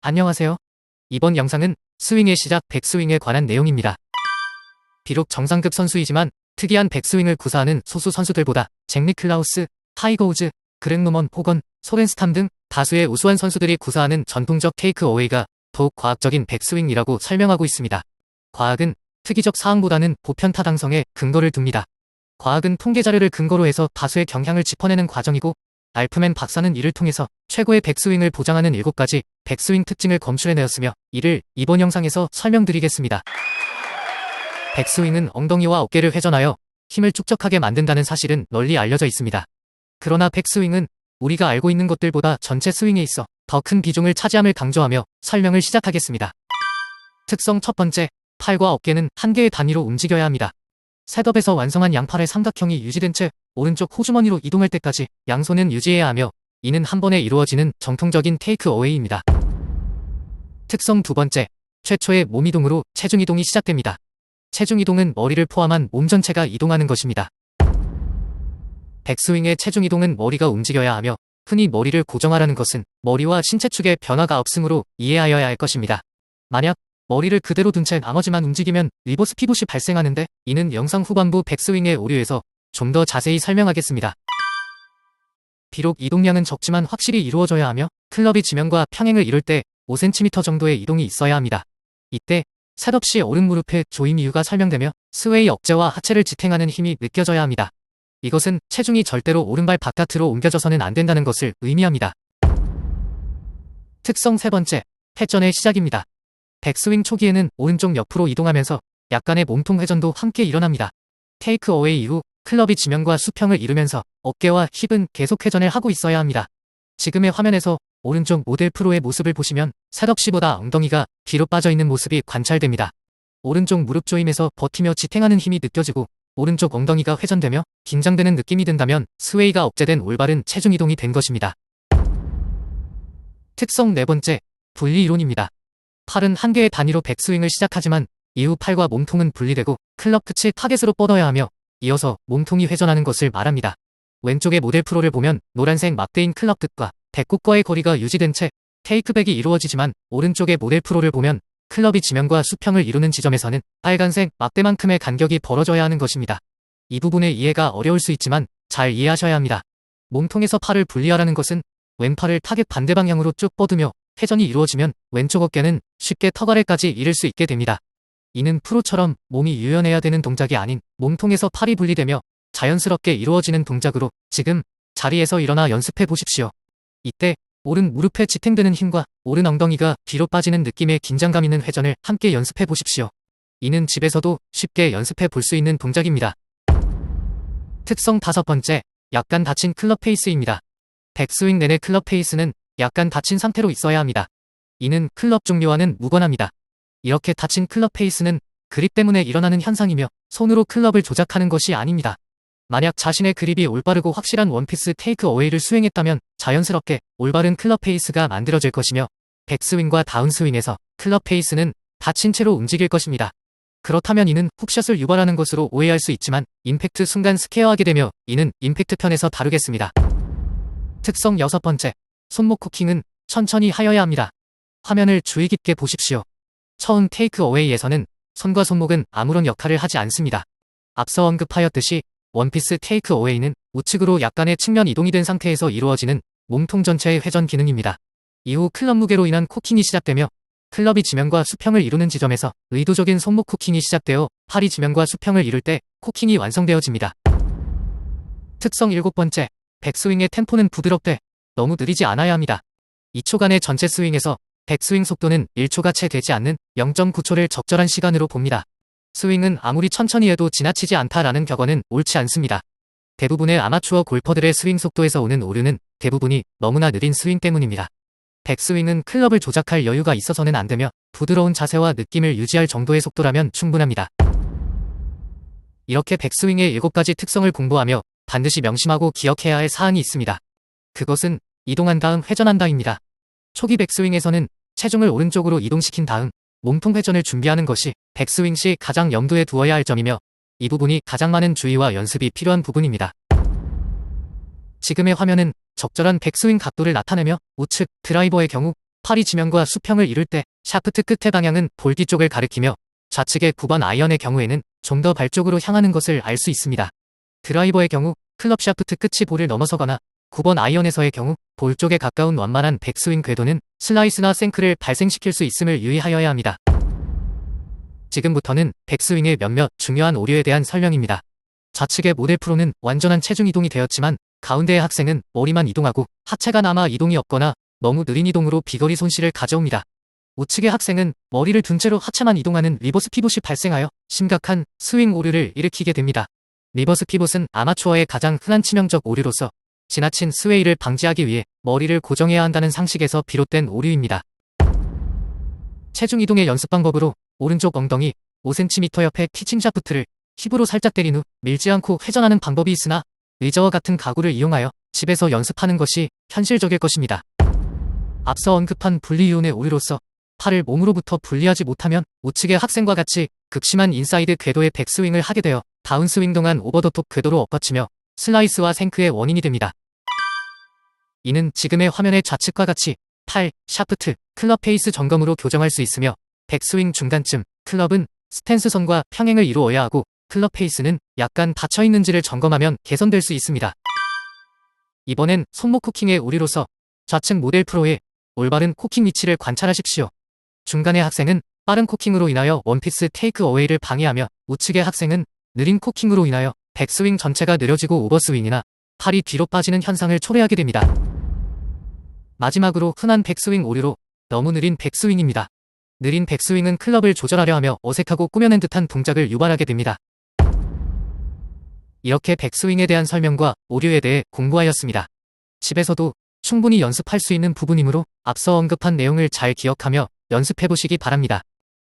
안녕하세요. 이번 영상은 스윙의 시작 백스윙에 관한 내용입니다. 비록 정상급 선수이지만 특이한 백스윙을 구사하는 소수 선수들보다 잭 니클라우스, 타이거 우즈, 그렉 노먼, 호건, 소렌스탐 등 다수의 우수한 선수들이 구사하는 전통적 테이크 어웨이가 더욱 과학적인 백스윙이라고 설명하고 있습니다. 과학은 특이적 사항보다는 보편 타당성에 근거를 둡니다. 과학은 통계 자료를 근거로 해서 다수의 경향을 짚어내는 과정이고, 알프맨 박사는 이를 통해서 최고의 백스윙을 보장하는 7가지 백스윙 특징을 검출해내었으며, 이를 이번 영상에서 설명드리겠습니다. 백스윙은 엉덩이와 어깨를 회전하여 힘을 축적하게 만든다는 사실은 널리 알려져 있습니다. 그러나 백스윙은 우리가 알고 있는 것들보다 전체 스윙에 있어 더 큰 비중을 차지함을 강조하며 설명을 시작하겠습니다. 특성 첫 번째, 팔과 어깨는 한 개의 단위로 움직여야 합니다. 셋업에서 완성한 양팔의 삼각형이 유지된 채 오른쪽 호주머니로 이동할 때까지 양손은 유지해야 하며, 이는 한 번에 이루어지는 정통적인 테이크 어웨이입니다. 특성 두 번째, 최초의 몸 이동으로 체중 이동이 시작됩니다. 체중 이동은 머리를 포함한 몸 전체가 이동하는 것입니다. 백스윙의 체중 이동은 머리가 움직여야 하며, 흔히 머리를 고정하라는 것은 머리와 신체 축의 변화가 없으므로 이해하여야 할 것입니다. 만약 머리를 그대로 둔 채 나머지만 움직이면 리버스 피봇이 발생하는데, 이는 영상 후반부 백스윙의 오류에서 좀 더 자세히 설명하겠습니다. 비록 이동량은 적지만 확실히 이루어져야 하며, 클럽이 지면과 평행을 이룰 때 5cm 정도의 이동이 있어야 합니다. 이때 셋업 시 오른 무릎의 조임 이유가 설명되며, 스웨이 억제와 하체를 지탱하는 힘이 느껴져야 합니다. 이것은 체중이 절대로 오른발 바깥으로 옮겨져서는 안 된다는 것을 의미합니다. 특성 세 번째, 회전의 시작입니다. 백스윙 초기에는 오른쪽 옆으로 이동하면서 약간의 몸통 회전도 함께 일어납니다. 테이크 어웨이 이후 클럽이 지면과 수평을 이루면서 어깨와 힙은 계속 회전을 하고 있어야 합니다. 지금의 화면에서 오른쪽 모델 프로의 모습을 보시면 셋업 시보다 엉덩이가 뒤로 빠져있는 모습이 관찰됩니다. 오른쪽 무릎 조임에서 버티며 지탱하는 힘이 느껴지고, 오른쪽 엉덩이가 회전되며 긴장되는 느낌이 든다면 스웨이가 억제된 올바른 체중 이동이 된 것입니다. 특성 네 번째, 분리 이론입니다. 팔은 한 개의 단위로 백스윙을 시작하지만 이후 팔과 몸통은 분리되고 클럽 끝이 타겟으로 뻗어야 하며, 이어서 몸통이 회전하는 것을 말합니다. 왼쪽의 모델 프로를 보면 노란색 막대인 클럽 끝과 배꼽과의 거리가 유지된 채 테이크백이 이루어지지만, 오른쪽의 모델 프로를 보면 클럽이 지면과 수평을 이루는 지점에서는 빨간색 막대만큼의 간격이 벌어져야 하는 것입니다. 이 부분의 이해가 어려울 수 있지만 잘 이해하셔야 합니다. 몸통에서 팔을 분리하라는 것은 왼팔을 타겟 반대 방향으로 쭉 뻗으며 회전이 이루어지면 왼쪽 어깨는 쉽게 턱 아래까지 이를 수 있게 됩니다. 이는 프로처럼 몸이 유연해야 되는 동작이 아닌 몸통에서 팔이 분리되며 자연스럽게 이루어지는 동작으로, 지금 자리에서 일어나 연습해 보십시오. 이때 오른 무릎에 지탱되는 힘과 오른 엉덩이가 뒤로 빠지는 느낌의 긴장감 있는 회전을 함께 연습해 보십시오. 이는 집에서도 쉽게 연습해 볼 수 있는 동작입니다. 특성 다섯 번째, 약간 닫힌 클럽 페이스입니다. 백스윙 내내 클럽 페이스는 약간 닫힌 상태로 있어야 합니다. 이는 클럽 종류와는 무관합니다. 이렇게 닫힌 클럽 페이스는 그립 때문에 일어나는 현상이며, 손으로 클럽을 조작하는 것이 아닙니다. 만약 자신의 그립이 올바르고 확실한 원피스 테이크 어웨이를 수행했다면 자연스럽게 올바른 클럽 페이스가 만들어질 것이며, 백스윙과 다운스윙에서 클럽 페이스는 닫힌 채로 움직일 것입니다. 그렇다면 이는 훅샷을 유발하는 것으로 오해할 수 있지만, 임팩트 순간 스퀘어하게 되며, 이는 임팩트 편에서 다루겠습니다. 특성 여섯 번째, 손목 쿠킹은 천천히 하여야 합니다. 화면을 주의 깊게 보십시오. 처음 테이크 어웨이에서는 손과 손목은 아무런 역할을 하지 않습니다. 앞서 언급하였듯이 원피스 테이크 어웨이는 우측으로 약간의 측면 이동이 된 상태에서 이루어지는 몸통 전체의 회전 기능입니다. 이후 클럽 무게로 인한 코킹이 시작되며, 클럽이 지면과 수평을 이루는 지점에서 의도적인 손목 코킹이 시작되어 팔이 지면과 수평을 이룰 때 코킹이 완성되어집니다. 특성 일곱 번째, 백스윙의 템포는 부드럽되 너무 느리지 않아야 합니다. 2초간의 전체 스윙에서 백스윙 속도는 1초가 채 되지 않는 0.9초를 적절한 시간으로 봅니다. 스윙은 아무리 천천히 해도 지나치지 않다라는 격언은 옳지 않습니다. 대부분의 아마추어 골퍼들의 스윙 속도에서 오는 오류는 대부분이 너무나 느린 스윙 때문입니다. 백스윙은 클럽을 조작할 여유가 있어서는 안 되며, 부드러운 자세와 느낌을 유지할 정도의 속도라면 충분합니다. 이렇게 백스윙의 7가지 특성을 공부하며 반드시 명심하고 기억해야 할 사항이 있습니다. 그것은 이동한 다음 회전한다입니다. 초기 백스윙에서는 체중을 오른쪽으로 이동시킨 다음 몸통 회전을 준비하는 것이 백스윙 시 가장 염두에 두어야 할 점이며, 이 부분이 가장 많은 주의와 연습이 필요한 부분입니다. 지금의 화면은 적절한 백스윙 각도를 나타내며, 우측 드라이버의 경우 팔이 지면과 수평을 이룰 때 샤프트 끝의 방향은 볼 뒤쪽을 가리키며 좌측의 9번 아이언의 경우에는 좀 더 발 쪽으로 향하는 것을 알 수 있습니다. 드라이버의 경우 클럽 샤프트 끝이 볼을 넘어서거나 9번 아이언에서의 경우 볼 쪽에 가까운 완만한 백스윙 궤도는 슬라이스나 생크를 발생시킬 수 있음을 유의하여야 합니다. 지금부터는 백스윙의 몇몇 중요한 오류에 대한 설명입니다. 좌측의 모델 프로는 완전한 체중 이동이 되었지만 가운데의 학생은 머리만 이동하고 하체가 남아 이동이 없거나 너무 느린 이동으로 비거리 손실을 가져옵니다. 우측의 학생은 머리를 둔 채로 하체만 이동하는 리버스 피봇이 발생하여 심각한 스윙 오류를 일으키게 됩니다. 리버스 피봇은 아마추어의 가장 흔한 치명적 오류로서 지나친 스웨이를 방지하기 위해 머리를 고정해야 한다는 상식에서 비롯된 오류입니다. 체중 이동의 연습 방법으로 오른쪽 엉덩이 5cm 옆에 피칭 샤프트를 힙으로 살짝 때린 후 밀지 않고 회전하는 방법이 있으나 의자와 같은 가구를 이용하여 집에서 연습하는 것이 현실적일 것입니다. 앞서 언급한 분리 이온의 오류로서 팔을 몸으로부터 분리하지 못하면 우측의 학생과 같이 극심한 인사이드 궤도의 백스윙을 하게 되어 다운스윙 동안 오버 더 톱 궤도로 엎어치며 슬라이스와 생크의 원인이 됩니다. 이는 지금의 화면의 좌측과 같이 팔, 샤프트, 클럽 페이스 점검으로 교정할 수 있으며 백스윙 중간쯤 클럽은 스탠스 선과 평행을 이루어야 하고 클럽 페이스는 약간 닫혀있는지를 점검하면 개선될 수 있습니다. 이번엔 손목 코킹의 오류로서 좌측 모델 프로의 올바른 코킹 위치를 관찰하십시오. 중간의 학생은 빠른 코킹으로 인하여 원피스 테이크 어웨이를 방해하며 우측의 학생은 느린 코킹으로 인하여 백스윙 전체가 느려지고 오버스윙이나 팔이 뒤로 빠지는 현상을 초래하게 됩니다. 마지막으로 흔한 백스윙 오류로 너무 느린 백스윙입니다. 느린 백스윙은 클럽을 조절하려 하며 어색하고 꾸며낸 듯한 동작을 유발하게 됩니다. 이렇게 백스윙에 대한 설명과 오류에 대해 공부하였습니다. 집에서도 충분히 연습할 수 있는 부분이므로 앞서 언급한 내용을 잘 기억하며 연습해보시기 바랍니다.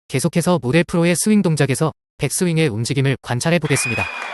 계속해서 모델 프로의 스윙 동작에서 백스윙의 움직임을 관찰해 보겠습니다.